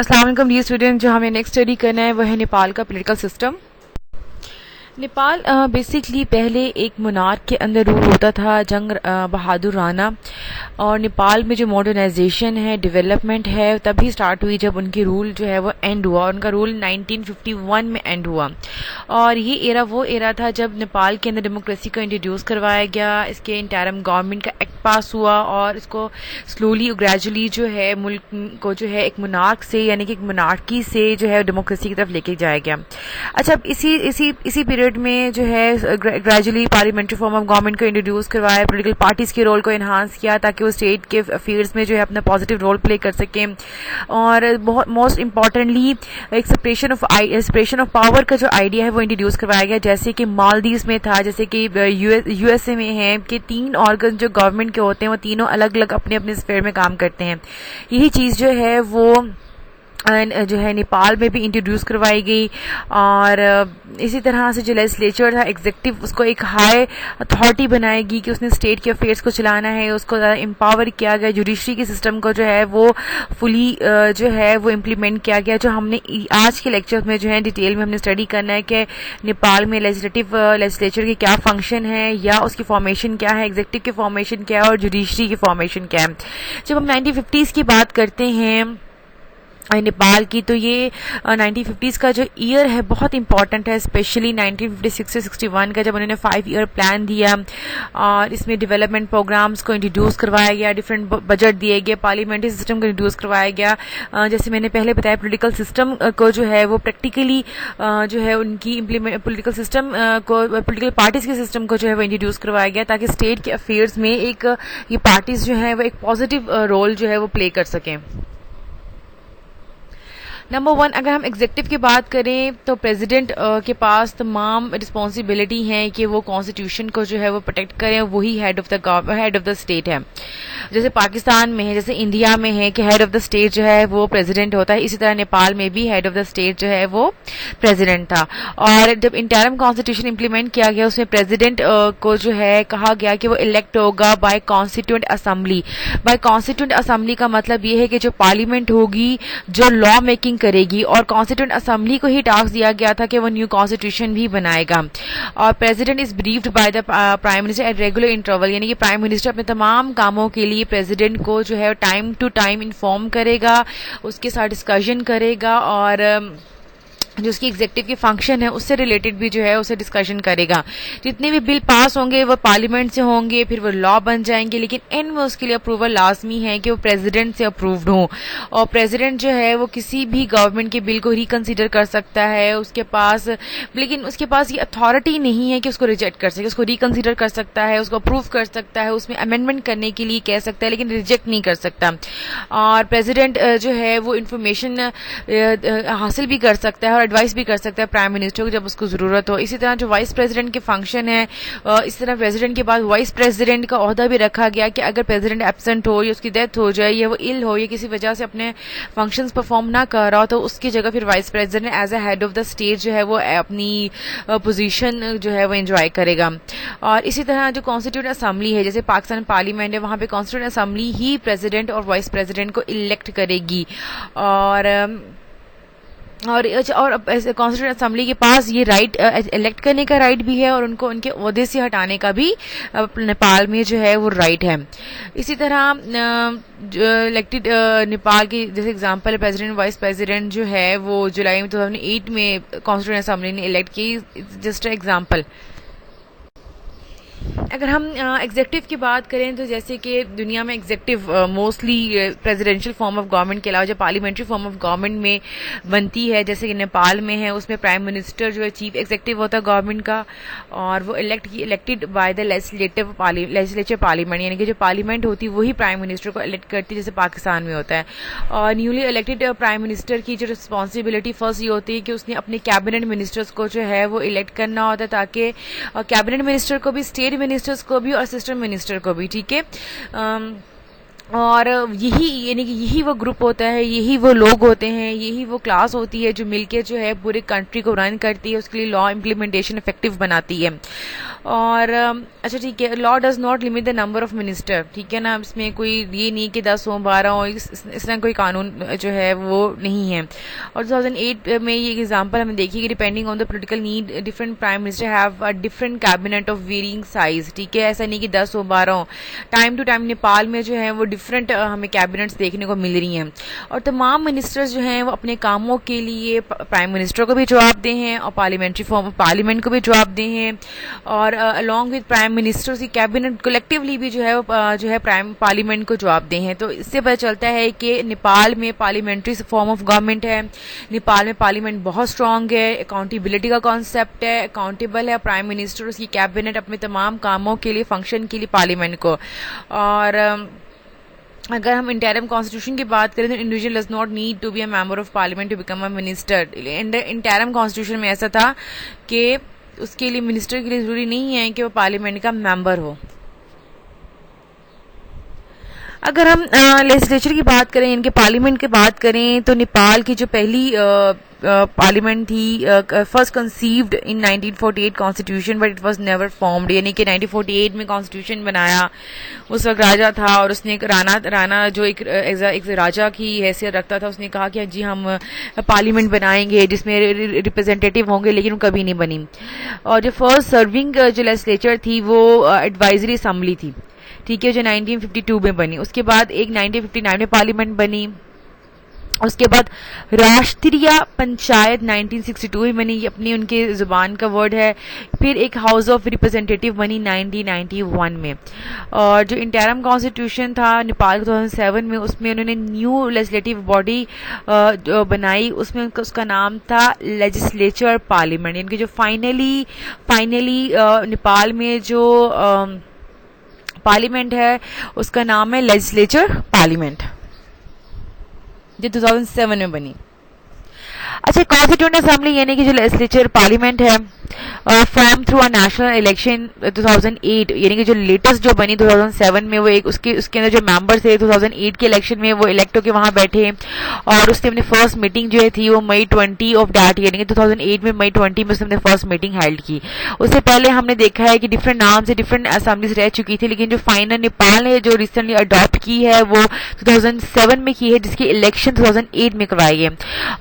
अस्सलाम वालेकुम dear student. जो हमें नेक्स्ट स्टडी करना है वो है नेपाल का पॉलिटिकल सिस्टम। नेपाल बेसिकली पहले एक मोनार्क के अंदर रूल होता था, जंग बहादुर राणा। और नेपाल में जो मॉडर्नाइजेशन है, डेवलपमेंट है, तभी स्टार्ट हुई जब उनकी रूल जो है वो एंड हुआ। उनका रूल 1951 में एंड हुआ। और ये एरा वो एरा था जब नेपाल के अंदर डेमोक्रेसी को इंट्रोड्यूस करवाया गया। इसके इंटरिम गवर्नमेंट का एक्ट पास हुआ और इसको स्लोली ग्रेजुअली जो है मुल्क को जो है एक मोनार्क से यानी कि एक मोनार्की से जो है डेमोक्रेसी की तरफ लेके जाया गया। अच्छा, अब इसी पीरियड में जो है gradually parliamentary form of government को इंट्रोड्यूस करवाया, पॉलिटिकल पार्टीज के रोल को एनहांस किया ताकि वो स्टेट के अफेयर्स में जो है अपना पॉजिटिव रोल प्ले कर सकें। और बहुत मोस्ट इंपॉर्टेंटली एक सेपरेशन ऑफ पावर का जो आइडिया है वो इंट्रोड्यूस करवाया गया, जैसे कि मालदीव्स में था, जैसे कि यूएसए में है कि 3 ऑर्गन जो गवर्नमेंट के होते हैं वो तीनों अलग अलग अपने अपने स्फीयर में काम करते हैं। यही चीज जो है वो जो है नेपाल में भी इंट्रोड्यूस करवाई गई। और इसी तरह से जो लेजिस्लेचर था, एग्जीक्यूटिव, उसको एक हाई अथॉरिटी बनाएगी कि उसने स्टेट के अफेयर्स को चलाना है, उसको ज़्यादा एम्पावर किया गया। जुडिशरी के सिस्टम को जो है वो फुली जो है वो इम्प्लीमेंट किया गया। जो हमने आज के लेक्चर में जो है डिटेल में हमने स्टडी करना है कि नेपाल में लेजिस्लेचर के क्या फंक्शन है या उसकी फॉर्मेशन क्या है, एग्जीक्यूटिव की फॉर्मेशन क्या है और जुडिशरी की फॉर्मेशन क्या है। जब हम 1950s की बात करते हैं नेपाल की, तो ये 1950s का जो ईयर है बहुत इंपॉर्टेंट है, स्पेशली 1956 से 61 का, जब उन्होंने 5 ईयर प्लान दिया और इसमें डेवलपमेंट प्रोग्राम्स को इंट्रोड्यूस करवाया गया, डिफरेंट बजट दिए गए, पार्लियामेंट्री सिस्टम को इंट्रोड्यूस करवाया गया। जैसे मैंने पहले बताया, पॉलिटिकल सिस्टम को जो है वो प्रैक्टिकली जो है उनकी पॉलिटिकल सिस्टम को, पॉलिटिकल पार्टीज के सिस्टम को जो है वो इंट्रोड्यूस करवाया गया ताकि स्टेट के अफेयर्स में एक ये पार्टीज जो है वो एक पॉजिटिव रोल जो है वो प्ले कर सकें। नंबर 1, अगर हम एग्जीक्यूटिव की बात करें तो प्रेसिडेंट के पास तमाम रिस्पॉन्सिबिलिटी है कि वो कॉन्स्टिट्यूशन को जो है वो प्रोटेक्ट करें। वही हेड ऑफ द स्टेट है। जैसे पाकिस्तान में है, जैसे इंडिया में है कि हेड ऑफ द स्टेट जो है वो प्रेसिडेंट होता है, इसी तरह नेपाल में भी हेड ऑफ द स्टेट जो है वो प्रेसिडेंट था। और जब इंटरिम कॉन्स्टिट्यूशन इंप्लीमेंट किया गया उसमें प्रेसिडेंट को जो है कहा गया कि वो इलेक्ट होगा by constituent assembly. By constituent assembly का मतलब ये है कि जो पार्लियामेंट होगी जो लॉ मेकिंग करेगी, और कॉन्स्टिट्यूएंट असेंबली को ही टास्क दिया गया था कि वो न्यू कॉन्स्टिट्यूशन भी बनाएगा। और president is briefed by the prime minister at regular interval, यानी कि प्राइम मिनिस्टर अपने तमाम कामों के लिए प्रेसिडेंट को जो है टाइम टू टाइम इन्फॉर्म करेगा, उसके साथ डिस्कशन करेगा और जो उसकी एग्जीक्यूटिव के फंक्शन है उससे रिलेटेड भी जो है उसे डिस्कशन करेगा। जितने भी बिल पास होंगे वो पार्लियामेंट से होंगे, फिर वो लॉ बन जाएंगे, लेकिन एंड में उसके लिए अप्रूवल लाजमी है कि वो प्रेसिडेंट से अप्रूव्ड हो। और प्रेसिडेंट जो है वो किसी भी गवर्नमेंट के बिल को रिकंसीडर कर सकता है उसके पास, लेकिन उसके पास ये अथॉरिटी नहीं है कि उसको रिजेक्ट कर सके। उसको रिकंसीडर कर सकता है, उसको अप्रूव कर सकता है, उसमें अमेंडमेंट करने के लिए कह सकता है, लेकिन रिजेक्ट नहीं कर सकता। और प्रेसिडेंट जो है वो इंफॉर्मेशन हासिल भी कर सकता है और एडवाइस भी कर सकता है प्राइम मिनिस्टर को जब उसको जरूरत हो। इसी तरह जो वाइस प्रेसिडेंट के फंक्शन है, इस तरह प्रेसिडेंट के बाद वाइस प्रेसिडेंट का ओहदा भी रखा गया कि अगर प्रेसिडेंट एब्सेंट हो या उसकी डेथ हो जाए या वो इल हो या किसी वजह से अपने फंक्शंस परफॉर्म ना कर रहा हो तो उसकी जगह फिर vice president as a head of the state जो है वो अपनी पोजीशन जो है वो एंजॉय करेगा। और इसी तरह जो कॉन्स्टिट्यूएंट असेंबली है, जैसे पाकिस्तान पार्लियामेंट है, वहां पे कॉन्स्टिट्यूएंट असेंबली ही प्रेसिडेंट और वाइस प्रेसिडेंट को इलेक्ट करेगी। और कॉन्स्टिट्यूएंट असेंबली के पास ये राइट इलेक्ट करने का राइट भी है और उनको उनके ओहदे से हटाने का भी नेपाल में जो है वो राइट है। इसी तरह जो इलेक्टेड नेपाल की जैसे एग्जांपल प्रेसिडेंट वाइस प्रेसिडेंट जो है वो जुलाई 2008 में कॉन्स्टिट्यूएंट असेंबली ने इलेक्ट की, जस्ट एग्जांपल। अगर हम एग्जीक्यूटिव की बात करें तो जैसे कि दुनिया में executive mostly presidential form of government के अलावा जो पार्लियामेंट्री फॉर्म ऑफ गवर्नमेंट में बनती है, जैसे कि नेपाल में है, उसमें प्राइम मिनिस्टर जो है चीफ एग्जीक्यूटिव होता है गवर्नमेंट का और वो elected by the legislature parliament, यानी कि जो पार्लियामेंट होती है वही प्राइम मिनिस्टर को इलेक्ट करती है, जैसे पाकिस्तान में होता है। और न्यूली इलेक्टेड प्राइम मिनिस्टर की जो रिस्पॉन्सिबिलिटी फर्स्ट ये होती है कि उसने अपने कैबिनेट मिनिस्टर्स को जो है वो इलेक्ट करना होता है ताकि कैबिनेट मिनिस्टर को भी, स्टेट मिनिस्टर्स को भी और असिस्टेंट मिनिस्टर को भी, ठीक है, और यही यानी कि यही वो ग्रुप होता है, यही वो लोग होते हैं, यही वो क्लास होती है जो मिलके जो है पूरे कंट्री को रन करती है, उसके लिए लॉ इम्प्लीमेंटेशन इफेक्टिव बनाती है। और अच्छा ठीक है, law does not limit the number of minister, ठीक है ना, इसमें कोई ये नहीं कि 10 हो 12 हो, इस तरह कोई कानून जो है वो नहीं है। और 2008 में ये एग्जांपल हमें देखिए कि depending on the political need different prime minister have a different cabinet of varying size, ठीक है, ऐसा नहीं कि 10 हो 12 हो। टाइम टू टाइम नेपाल में जो है वो डिफरेंट हमें कैबिनेट्स देखने को मिल रही हैं, और तमाम मिनिस्टर्स जो हैं वो अपने कामों के लिए प्राइम मिनिस्टर को भी जवाबदेह हैं और पार्लियामेंट्री फॉर्म ऑफ पार्लियामेंट को भी जवाबदेह हैं, और अलॉन्ग विद प्राइम मिनिस्टर्स की कैबिनेट कलेक्टिवली भी जो है वो जो है प्राइम पार्लियामेंट को जवाबदेह हैं। तो इससे पता चलता है कि नेपाल में पार्लियामेंट्री फॉर्म ऑफ गवर्नमेंट है, नेपाल में पार्लियामेंट बहुत स्ट्रांग है, अकाउंटेबिलिटी का कॉन्सेप्ट है, अकाउंटेबल है प्राइम मिनिस्टर उसकी कैबिनेट अपने तमाम कामों के लिए, फंक्शन के लिए पार्लियामेंट को। और अगर हम इंटरिम कॉन्स्टिट्यूशन की बात करें तो individual does not need to be a member of parliament to become a minister. Interim constitution में ऐसा था कि उसके लिए मिनिस्टर के लिए जरूरी नहीं है कि वो पार्लियामेंट का मेंबर हो। अगर हम लेजिस्लेचर की बात करें, इनके पार्लियामेंट की बात करें, तो नेपाल की जो पहली पार्लियामेंट थी first conceived in 1948 constitution but it was never formed, यानी कि 1948 में कॉन्स्टिट्यूशन बनाया। उस वक्त राजा था और उसने एक राणा जो एक राजा की हैसियत रखता था, उसने कहा कि जी हम पार्लियामेंट बनाएंगे जिसमें रिप्रेजेंटेटिव होंगे, लेकिन वो कभी नहीं बनी। और जो फर्स्ट सर्विंग जो लेजिस्लेचर थी वो एडवाइजरी असेंबली थी, ठीक है, जो 1952 में बनी। उसके बाद एक 1959 में पार्लियामेंट बनी, उसके बाद राष्ट्रीय पंचायत 1962 में बनी, अपनी उनके जुबान का वर्ड है। फिर एक हाउस ऑफ रिप्रेजेंटेटिव बनी 1991 में। और जो इंटरिम कॉन्स्टिट्यूशन था नेपाल 2007 में, उसमें उन्होंने न्यू लेजिस्लेटिव बॉडी बनाई, उसमें उसका नाम था लेजिस्लेचर पार्लियामेंट, यानी कि जो फाइनली नेपाल में जो पार्लियामेंट है उसका नाम है लेजिस्लेचर पार्लियामेंट, जो 2007 में बनी। अच्छा, कॉन्स्टिट्यूएंट असेंबली यानी कि जो लेजिस्लेचर पार्लियामेंट है form through a national election 2008, यानी कि जो लेटेस्ट जो बनी 2007 में, वो एक उसके अंदर जो मेंबर्स थे 2008 के इलेक्शन में वो इलेक्ट होकर वहां बैठे, और उसने अपनी फर्स्ट मीटिंग जो थी वो मई 20 ऑफ दैट, यानी कि 2008 में मई 20 में उसने अपनी फर्स्ट मीटिंग हेल्ड की। उससे पहले हमने देखा है कि डिफरेंट नाम से डिफरेंट असेंबलीज रह चुकी थी, लेकिन जो फाइनल नेपाल ने जो रिसेंटली अडॉप्ट की है वो 2007 में की है, जिसकी इलेक्शन 2008 में करवाई है।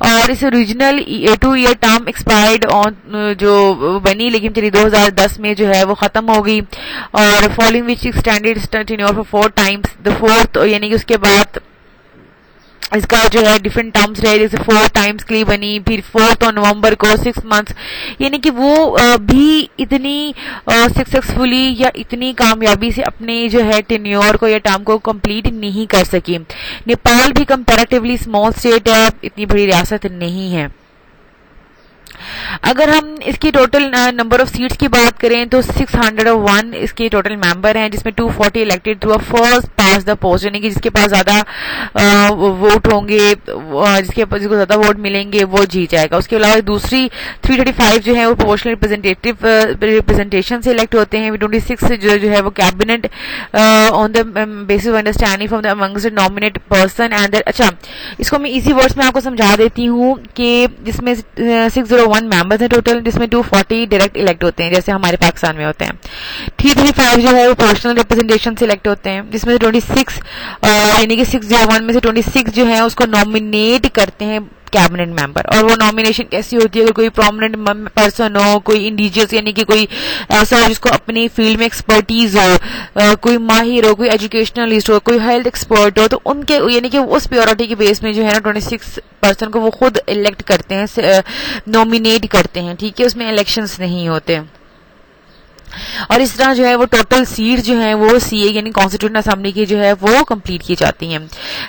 और इस original 2 year term expired on जो बनी, लेकिन चलिए 2010 में जो है वो खत्म हो गई। और following which extended tenure for 4 times, the fourth यानी कि उसके बाद इसका जो है डिफरेंट टर्म्स रहे, जैसे 4 टाइम्स के लिए बनी, फिर 4 नवंबर को 6 मंथ्स, यानी कि वो भी इतनी सक्सेसफुली या इतनी कामयाबी से अपने जो है टेन्योर को या टर्म को कंप्लीट नहीं कर सकी। नेपाल भी कंपैरेटिवली स्मॉल स्टेट है, इतनी बड़ी रियासत नहीं है। अगर हम इसकी टोटल नंबर ऑफ सीट्स की बात करें तो 601 इसके टोटल मेंबर हैं, जिसमें 240 elected through a first pass the post, यानी कि जिसके पास ज्यादा वोट होंगे, जिसको ज्यादा वोट मिलेंगे वो जीत जाएगा। उसके अलावा दूसरी 335 जो है वो प्रोपोर्शनल रिप्रेजेंटेशन से इलेक्ट होते हैं। 26 जो है वो cabinet on the basis of understanding from the amongst the nominate person and अच्छा, इसको मैं इजी वर्ड्स में आपको समझा देती हूँ कि जिसमें 601 मेंबर्स हैं टोटल, जिसमें 240 डायरेक्ट इलेक्ट होते हैं जैसे हमारे पाकिस्तान में होते हैं। 335 जो है वो प्रोपोर्शनल रिप्रेजेंटेशन से इलेक्ट होते हैं, जिसमें 26 यानी कि 601 में से 26 जो है उसको नॉमिनेट करते हैं कैबिनेट मेंबर। और वो नॉमिनेशन कैसी होती है, अगर कोई प्रोमिनेंट पर्सन हो, कोई इंडिजियस यानी कि कोई ऐसा हो जिसको अपनी फील्ड में एक्सपर्टीज हो, कोई माहिर हो, कोई एजुकेशनलिस्ट हो, कोई हेल्थ एक्सपर्ट हो, तो उनके यानी कि उस प्योरिटी के बेस में जो है ना 26 पर्सन को वो खुद इलेक्ट करते हैं, नॉमिनेट करते हैं, ठीक है, उसमें इलेक्शंस नहीं होते। और इस तरह जो है वो टोटल सीट जो है वो सीए यानी कॉन्स्टिट्यूएंट असेंबली की जो है वो कंप्लीट की जाती हैं।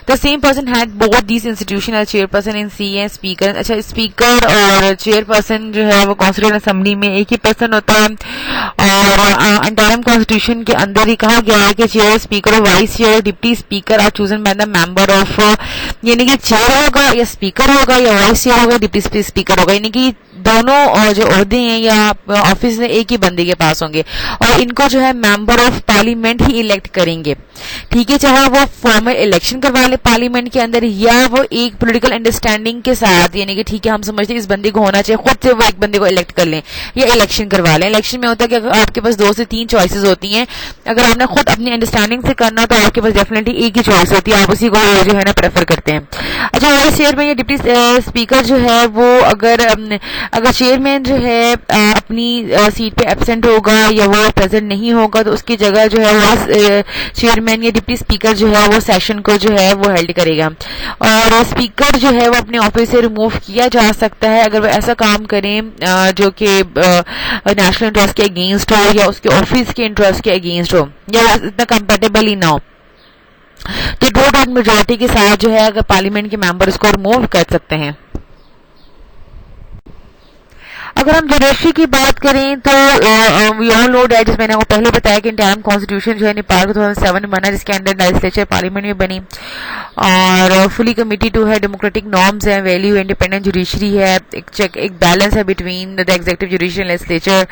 The same person had both these institution as chairperson in CA speaker. अच्छा, स्पीकर और चेयरपर्सन जो है वो कॉन्स्टिट्यूएंट असेंबली में एक ही पर्सन होता है। और इंटरिम कॉन्स्टिट्यूशन के अंदर ही कहा गया है कि चेयर, स्पीकर और vice chair, deputy speaker are chosen by the member of, यानी कि चेयर होगा या स्पीकर होगा या वाइस चेयर होगा, डिप्टी स्पीकर होगा, यानी कि दोनों जो ओहदे हैं या ऑफिस एक ही बंदे के पास होंगे। होंगे और इनको जो है member of parliament he elect करेंगे, ठीक है, चाहे वो फॉर्मल इलेक्शन करवा ले पार्लियामेंट के अंदर या वो एक पॉलिटिकल अंडरस्टैंडिंग के साथ, यानी कि ठीक है हम समझते हैं इस बंदे को होना चाहिए, खुद से वो एक बंदे को इलेक्ट कर लें या इलेक्शन करवा लें। इलेक्शन में होता है कि आपके पास 2 से 3 चॉइसेस होती हैं, अगर आपने खुद अपनी अंडरस्टैंडिंग से करना तो आपके पास डेफिनेटली एक ही चॉइस होती है, आप उसी को जो है ना प्रेफर करते हैं। अच्छा, वाइस चेयरमैन या डिप्टी स्पीकर जो है वो अगर चेयरमैन जो है अपनी सीट पे एब्सेंट होगा या वो प्रेजेंट नहीं होगा तो उसकी जगह जो है वाइस चेयरमैन या डिप्टी स्पीकर जो है वो सेशन को जो है वो हेल्ड करेगा और स्पीकर जो है वो अपने ऑफिस से रिमूव किया जा सकता है अगर वो ऐसा काम करें जो कि नेशनल इंटरेस्ट के अगेंस्ट हो या उसके ऑफिस के इंटरेस्ट के अगेंस्ट हो या इतना कंपेटेबल ही ना हो, तो 2/3 मेजोरिटी के साथ जो है अगर पार्लियामेंट के मेंबर उसको रिमूव कर सकते हैं। अगर हम जुडिशरी की बात करें तो वी ऑल नो दैट, जैसे मैंने आपको पहले बताया कि इंटरिम कॉन्स्टिट्यूशन जो है नेपाल को 2007 में बना, जिसके अंदर लेजिस्लेचर पार्लियामेंट में बनी और फुली कमिटी टू है, डेमोक्रेटिक नॉर्म्स है, वैल्यू, इंडिपेंडेंट जुडिशरी है, एक बैलेंस है between the executive judiciary legislature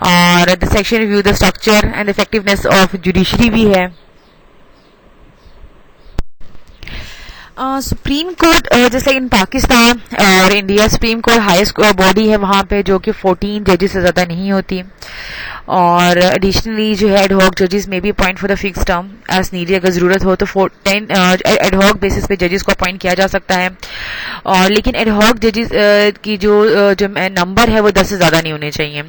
और the section review the structure and effectiveness of judiciary भी है। सुप्रीम कोर्ट जैसे इन पाकिस्तान और India, supreme court highest body है वहां पे जो कि 14 जजेस से ज्यादा नहीं होती और एडिशनली जो है एडहॉक जजेस में भी appoint for the fix term as needed, अगर जरूरत हो तो 10 एडहॉक बेसिस पे जजेस को अपॉइंट किया जा सकता है और लेकिन एडहॉक जजेस की जो नंबर है वो 10 से ज्यादा नहीं होने चाहिए।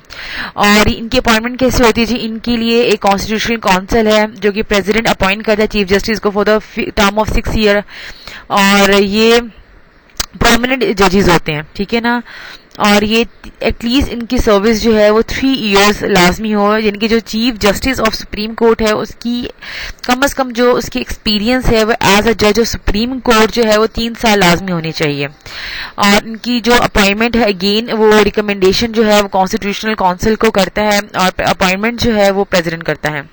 और इनकी अपॉइंटमेंट कैसे होती है जी, इनके लिए एक कॉन्स्टिट्यूशनल काउंसिल है जो कि प्रेसिडेंट अपॉइंट करता है चीफ जस्टिस को for the term of 6 year और ये परमानेंट जजेस होते हैं, ठीक है ना, और ये एटलीस्ट इनकी सर्विस जो है वो 3 इयर्स लाजमी हो, यानी कि जो chief justice of supreme court है उसकी कम से कम जो उसकी एक्सपीरियंस है वो एज अ जज ऑफ सुप्रीम कोर्ट जो है वो 3 साल लाजमी होनी चाहिए। और इनकी जो अपॉइंटमेंट है अगेन वो रिकमेंडेशन जो है वो कॉन्स्टिट्यूशनल काउंसिल को करता है और अपॉइंटमेंट जो है वो प्रेसिडेंट करता है।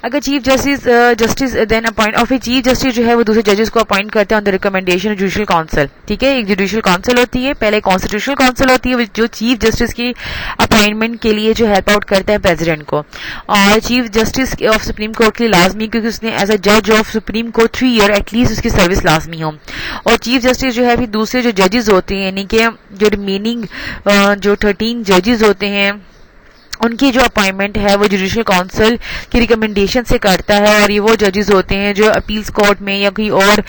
अगर चीफ जस्टिस देन अपॉइंट और फिर चीफ जस्टिस जो है वो दूसरे जजेस को अपॉइंट करते हैं on the recommendation judicial council, ठीक है, एक जुडिशियल काउंसिल होती है, पहले कॉन्स्टिट्यूशनल काउंसिल होती है जो चीफ जस्टिस की अपॉइंटमेंट के लिए जो हेल्प आउट करता है प्रेसिडेंट को और chief justice of supreme court के लिए लाजमी क्योंकि उसने एज अ जज of supreme court 3 year at least उसकी सर्विस लाजमी हो। और चीफ जस्टिस जो है फिर दूसरे जो जजेस होते हैं यानी कि जो रिमेनिंग जो 13 जजेस होते हैं उनकी जो अपॉइंटमेंट है वो जुडिशियल काउंसिल की रिकमेंडेशन से करता है और ये वो जजेस होते हैं जो अपील्स कोर्ट में या कोई और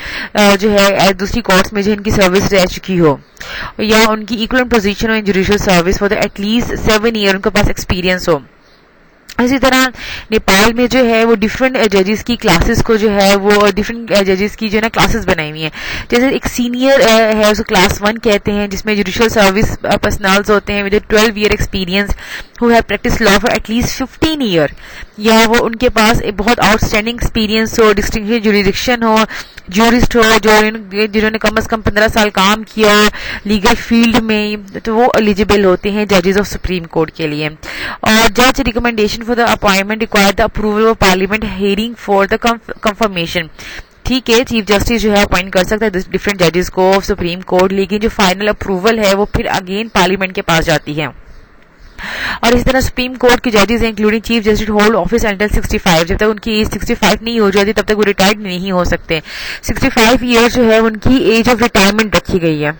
जो है दूसरी कोर्ट्स में जो इनकी सर्विस रह चुकी हो या उनकी इक्वल पोजीशन हो इन judicial service for the at least 7 year उनके पास एक्सपीरियंस हो। इसी तरह नेपाल में जो है वो डिफरेंट जजेस की क्लासेस को जो है वो डिफरेंट जजेस की जो है ना क्लासेस बनाई हुई हैं, जैसे एक सीनियर है उसको क्लास 1 कहते हैं जिसमें जुडिशियल सर्विस पर्सनल्स होते हैं with 12 year experience who have practice law for at least 15 year या वो उनके पास एक बहुत आउटस्टैंडिंग एक्सपीरियंस हो, डिस्टिंग्विश्ड जुरिडिक्शन हो, जूरिस्ट हो जिन्होंने कम से कम 15 साल काम किया हो लीगल फील्ड में, तो वो एलिजिबल होते हैं जजेस ऑफ सुप्रीम कोर्ट के लिए। और जज recommendation for the appointment require the approval of parliament hearing for the confirmation, ठीक है, चीफ जस्टिस जो है अपॉइंट कर सकता है डिफरेंट जजेस को ऑफ सुप्रीम कोर्ट, लेकिन जो फाइनल अप्रूवल है वो फिर अगेन पार्लियामेंट के पास जाती है। और इसी तरह सुप्रीम कोर्ट के जजेस including chief justice hold office until 65, जब तक उनकी एज 65 नहीं हो जाती तब तक वो रिटायर्ड नहीं हो सकते। 65 ईयर जो है उनकी एज ऑफ रिटायरमेंट रखी गई है।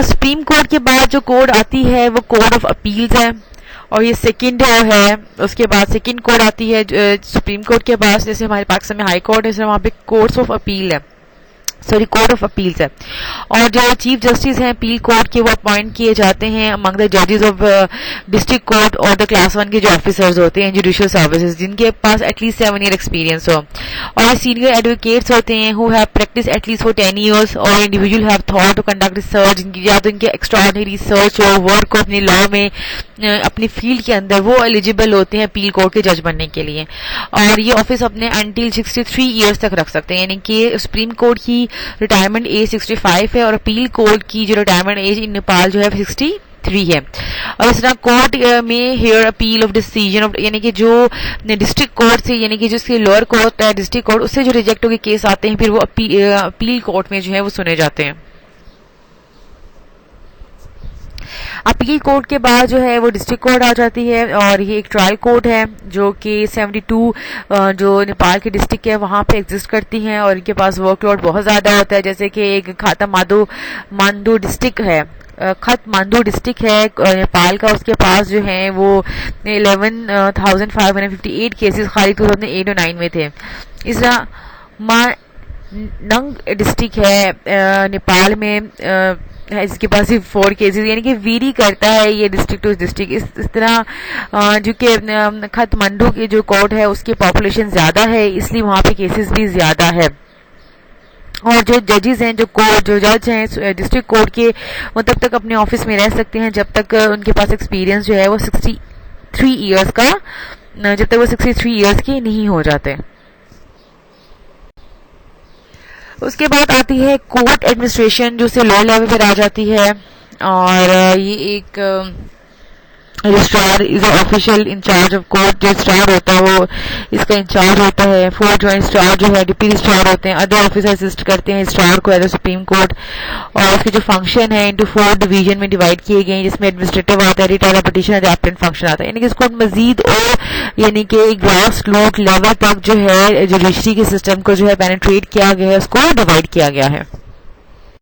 सुप्रीम कोर्ट के बाद जो कोर्ट आती है वो कोर्ट ऑफ अपील्स है और ये सेकंड है, उसके बाद सेकंड कोर्ट आती है सुप्रीम कोर्ट के पास, जैसे हमारे पाकिस्तान में हाई कोर्ट है वहां पे कोर्ट्स ऑफ अपील है, सॉरी कोर्ट ऑफ अपील्स है। और जो चीफ जस्टिस हैं अपील कोर्ट के वो अपॉइंट किए जाते हैं अमंग द जजेस ऑफ डिस्ट्रिक्ट कोर्ट और द क्लास 1 के जो ऑफिसर्स होते हैं जुडिशियल सर्विसेज जिनके पास एटलीस्ट 7 ईयर एक्सपीरियंस हो। और सीनियर एडवोकेट्स होते हैं who have practice at least for 10 years और individual have thought to conduct research, या तो इनके एक्स्ट्राऑर्डिनरी रिसर्च हो, वर्क हो अपनी लॉ में अपनी फील्ड के अंदर, वो एलिजिबल होते हैं अपील कोर्ट के जज बनने के लिए। और ये ऑफिस अपने अंटिल 63 ईयर्स तक रख सकते हैं, यानी कि सुप्रीम कोर्ट की रिटायरमेंट एज 65 है और अपील कोर्ट की जो रिटायरमेंट एज इन नेपाल जो है 63 है। और इस तरह कोर्ट में hear appeal of decision of, यानी कि जो डिस्ट्रिक्ट कोर्ट से, यानी कि जिसके लोअर कोर्ट है डिस्ट्रिक्ट कोर्ट, उससे जो रिजेक्ट हो के केस आते हैं फिर वो अपील कोर्ट में जो है वो सुने जाते हैं। अपील कोर्ट के बाद जो है वो डिस्ट्रिक्ट कोर्ट आ जाती है, और ये एक ट्रायल कोर्ट है जो कि 72 जो नेपाल के डिस्ट्रिक्ट है वहाँ पे एग्जिस्ट करती हैं, और इनके पास वर्कलोड बहुत ज़्यादा होता है। जैसे कि एक खाता मांडू डिस्ट्रिक्ट है, खत मांडू डिस्ट्रिक्ट है नेपाल का, उसके पास जो है वो 11,558 केसेस खाली 2008 और 9 में थे। इस तरह नंग डिस्ट्रिक्ट है नेपाल में, है जिसके पास सिर्फ 4 केसेस, यानी कि वेरी करता है ये डिस्ट्रिक्ट टू डिस्ट्रिक्ट। इस तरह जो कि खतमंडू की जो कोर्ट है उसकी पॉपुलेशन ज्यादा है, इसलिए वहाँ पे केसेस भी ज्यादा है। और जो जजेस हैं, जो जज हैं डिस्ट्रिक्ट कोर्ट के, वो तब तक अपने ऑफिस में रह सकते हैं जब तक उनके पास एक्सपीरियंस जो है वो 63 ईयर्स का, जब तक वो 63 ईयर्स के नहीं हो जाते। उसके बाद आती है कोर्ट एडमिनिस्ट्रेशन, जो से लोअर लेवल पर आ जाती है, और ये एक registrar is official incharge of court. जो रजिस्ट्रार होता है वो इसका इंचार्ज होता है। 4 जॉइंट रजिस्ट्रार जो है डिप्टी रजिस्ट्रार होते हैं। अदर ऑफिसर असिस्ट करते हैं रजिस्ट्रार को एज अ सुप्रीम कोर्ट, और उसके जो फंक्शन है इनटू 4 डिवीजन में डिवाइड किए गए हैं, जिसमें एडमिनिस्ट्रेटिव आता है, रिटायर पिटिशन एप्टेंट फंक्शन आता है। यानी कि इसको मजीद और यानी कि ग्रास रूट लेवल तक जो है जुडिशरी के सिस्टम को जो है पेनिट्रेट किया गया है, उसको डिवाइड किया गया है।